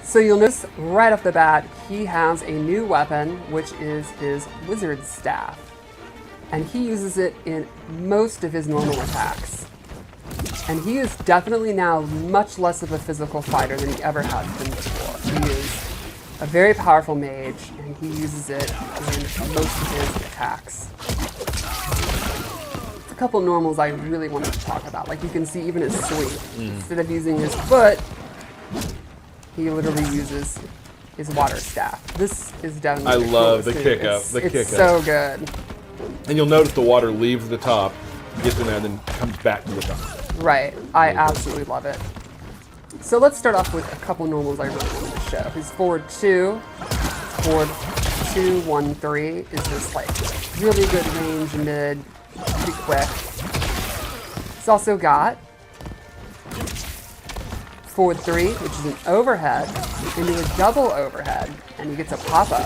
So you'll notice right off the bat, he has a new weapon, which is his wizard staff. And he uses it in most of his normal attacks. And he is definitely now much less of a physical fighter than he ever has been before. He is a very powerful mage, and he uses it in most of his attacks. A couple normals I really wanted to talk about. Like you can see even his sweep. Instead of using his foot, he literally uses his water staff. This is definitely I love the kick up. It's so good. And you'll notice the water leaves the top, gets in there, and then comes back to the top. Right. I absolutely love it. So let's start off with a couple normals I really wanted to show. His forward 2, forward 2, 1, 3 is just like really good range mid, pretty quick. It's also got forward 3, which is an overhead, into a double overhead, and he gets a pop-up.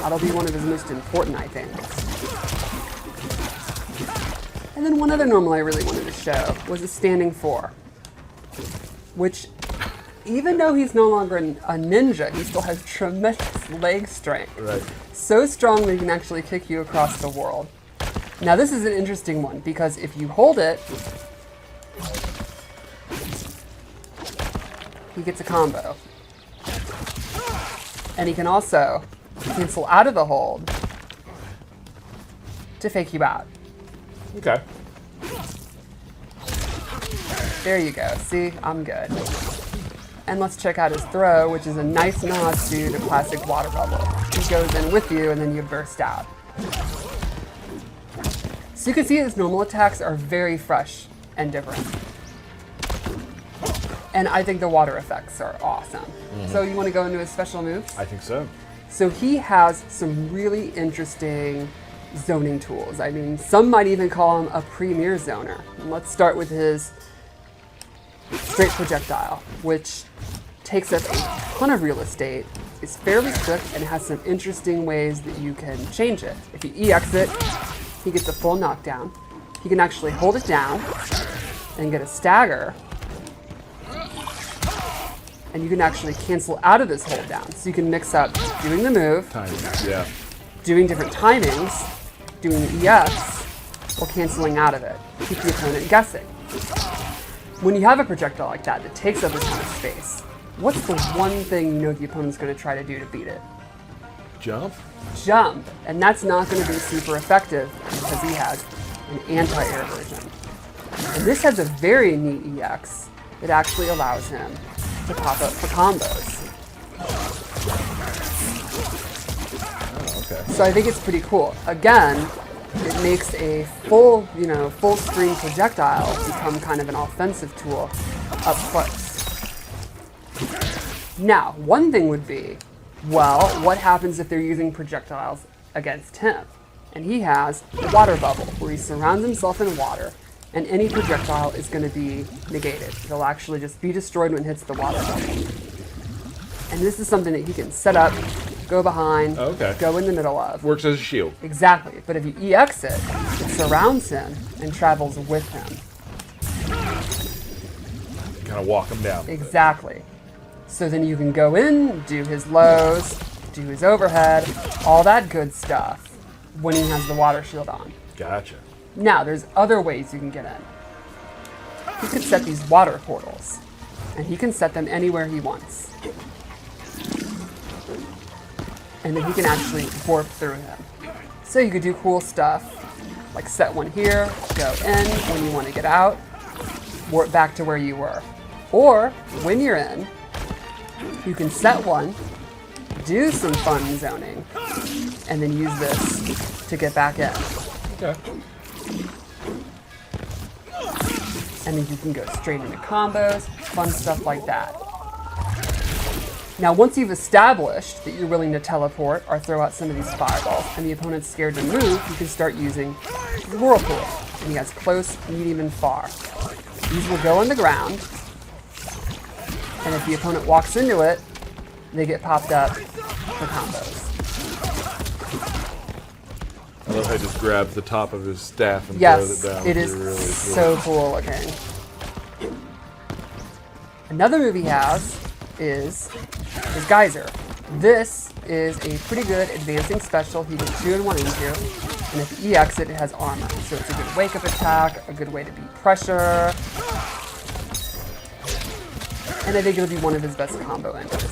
That'll be one of his most important, I think. And then one other normal I really wanted to show was a standing 4, which, even though he's no longer a ninja, he still has tremendous leg strength. Right. So strong that he can actually kick you across the world. Now this is an interesting one, because if you hold it, he gets a combo. And he can also cancel out of the hold to fake you out. Okay. There you go. See, I'm good. And let's check out his throw, which is a nice nod to the classic water bubble. He goes in with you, and then you burst out. So you can see his normal attacks are very fresh and different. And I think the water effects are awesome. So you want to go into his special moves? I think so. So he has some really interesting zoning tools. I mean, some might even call him a premier zoner. And let's start with his straight projectile, which takes up a ton of real estate, is fairly quick, and has some interesting ways that you can change it. If you EX it, he gets a full knockdown. He can actually hold it down and get a stagger. And you can actually cancel out of this hold down. So you can mix up doing the move, Yeah. doing different timings, doing the EX, or canceling out of it. Keep the opponent guessing. When you have a projectile like that takes up a ton of space, what's the one thing you know the opponent's going to try to do to beat it? Jump? Jump. And that's not going to be super effective because he has an anti-air version. And this has a very neat EX that actually allows him to pop up for combos. Oh, okay. So I think it's pretty cool. Again, it makes a full screen projectile become kind of an offensive tool up close. Now, one thing would be, well, what happens if they're using projectiles against him? And he has the water bubble, where he surrounds himself in water, and any projectile is going to be negated. It'll actually just be destroyed when it hits the water bubble. And this is something that he can set up, go behind, go in the middle of. Works as a shield. Exactly. But if you EX it, it surrounds him and travels with him. Kind of walk him down. Exactly. So then you can go in, do his lows, do his overhead, all that good stuff when he has the water shield on. Gotcha. Now, there's other ways you can get in. He could set these water portals, and he can set them anywhere he wants. And then he can actually warp through him. So you could do cool stuff, like set one here, go in, when you want to get out, warp back to where you were. Or, when you're in, you can set one, do some fun zoning, and then use this to get back in. Okay. And then you can go straight into combos, fun stuff like that. Now, once you've established that you're willing to teleport or throw out some of these fireballs and the opponent's scared to move, you can start using the Whirlpool. And he has close, medium, and far. These will go on the ground, and if the opponent walks into it, they get popped up for combos. I love how he just grabs the top of his staff and Yes, throws it down. it is really so cool looking. Another move he has is his geyser. This is a pretty good advancing special he gets 2 and 1 into, and if he EX it, it has armor. So it's a good wake-up attack, a good way to beat pressure, and I think it'll be one of his best combo enders.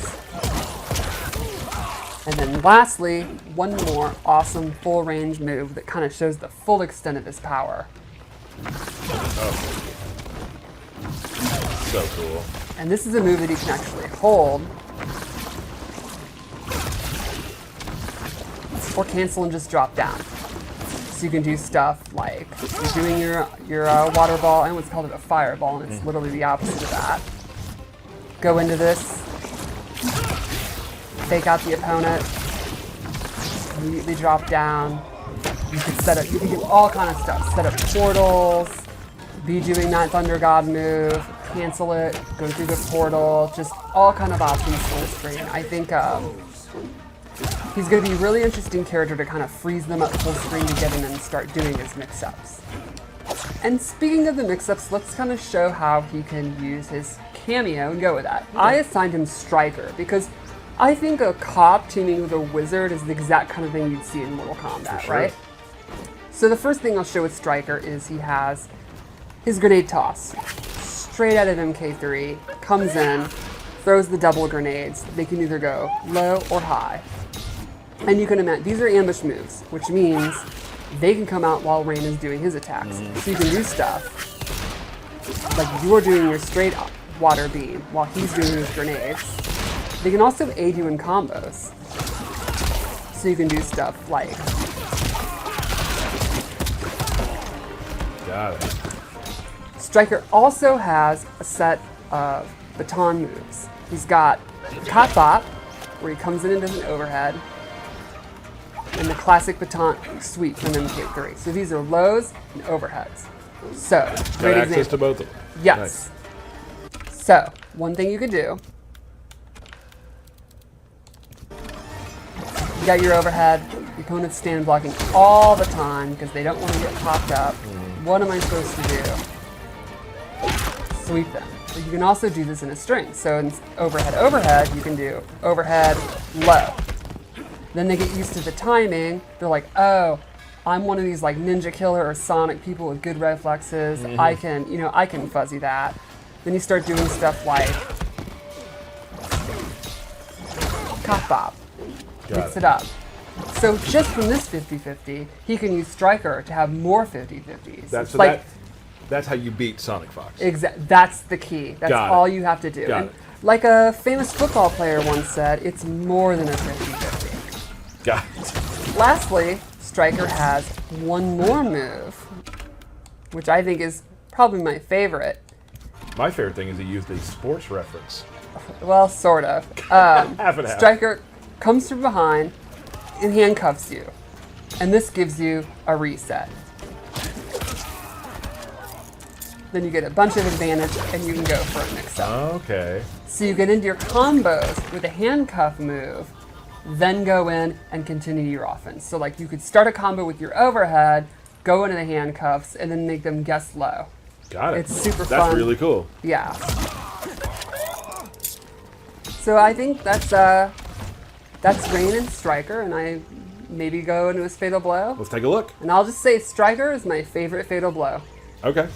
And then lastly, one more awesome full range move that kind of shows the full extent of his power. Oh. So cool. And this is a move that he can actually hold, or cancel and just drop down. So you can do stuff like you're doing your water ball, and what's called a fireball, and it's literally the opposite of that. Go into this, fake out the opponent, immediately drop down. You can set up, you can do all kind of stuff. Set up portals, be doing that Thunder God move, cancel it, go through the portal, just all kind of options full screen. I think he's going to be a really interesting character to kind of freeze them up full screen to get in and start doing his mix-ups. And speaking of the mix-ups, let's kind of show how he can use his cameo and go with that. I assigned him Stryker because I think a cop teaming with a wizard is the exact kind of thing you'd see in Mortal Kombat, sure. right? So the first thing I'll show with Stryker is he has his grenade toss. Straight out of MK3, comes in, throws the double grenades. They can either go low or high. And you can imagine, these are ambush moves, which means they can come out while Rain is doing his attacks. So you can do stuff like you're doing your straight water beam while he's doing his grenades. They can also aid you in combos. So you can do stuff like... Got it. Stryker also has a set of baton moves. He's got Cop Bop, where he comes in and does an overhead, and the classic baton sweep from MK3. So these are lows and overheads. So, Got great access example. to both of them. Yes. Nice. So, one thing you could do, you got your overhead, the opponent's stand blocking all the time because they don't want to get popped up. What am I supposed to do? Sweep them. But you can also do this in a string. So in overhead, you can do overhead, low. Then they get used to the timing. They're like, oh, I'm one of these like Ninja Killer or Sonic people with good reflexes. I can fuzzy that. Then you start doing stuff like Cop Bop. Mix it up. So just from this 50-50, he can use Stryker to have more 50-50s. That's how you beat Sonic Fox. That's the key. That's Got it. all you have to do. Got And it. like a famous football player once said, it's more than a 50-50. Got it. Lastly, Stryker has one more move, which I think is probably my favorite. My favorite thing is he used a sports reference. Well, sort of. Half and half. Stryker comes from behind and handcuffs you. And this gives you a reset. Then you get a bunch of advantage and you can go for a mix-up. Okay. So you get into your combos with a handcuff move, then go in and continue your offense. So like you could start a combo with your overhead, go into the handcuffs, and then make them guess low. Got it. It's super fun. That's really cool. Yeah. So I think that's Rain and Stryker, and I maybe go into his Fatal Blow. Let's take a look. And I'll just say Stryker is my favorite Fatal Blow. Okay.